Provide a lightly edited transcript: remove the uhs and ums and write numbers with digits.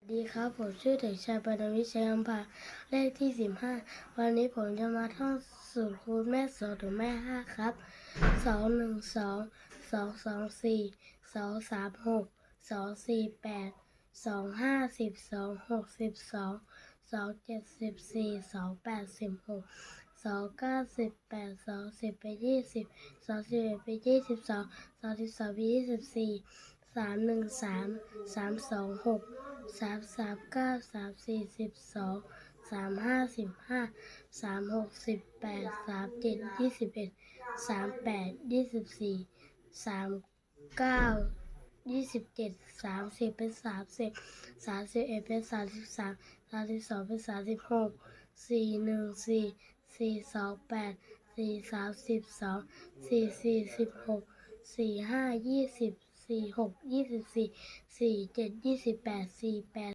สวัสดีครับผมชื่อเด็กชายปฐวิชัยอำภาเลขที่15วันนี้ผมจะมาท่องสูตรคูณแม่2ถึงแม่5ครับ2 1 2 2 2 4 2 3 6 2 4 8 2 5 10 2 6 12 2 7 14 2 8 16 2 9 18 2 10เป็น20 2 11เป็น22 2 12เป็น24 3 1 3 3 2 6 3 3 9 3 4 12 3 5 15 3 6 18 3 7 21 3 8 24 3 9 27 30เป็น30 31เป็น33 32เป็น36 4 1 4 4 2 8 4 3 12 4 4 16 4 5 20 4 6 24 4 7 28 4 8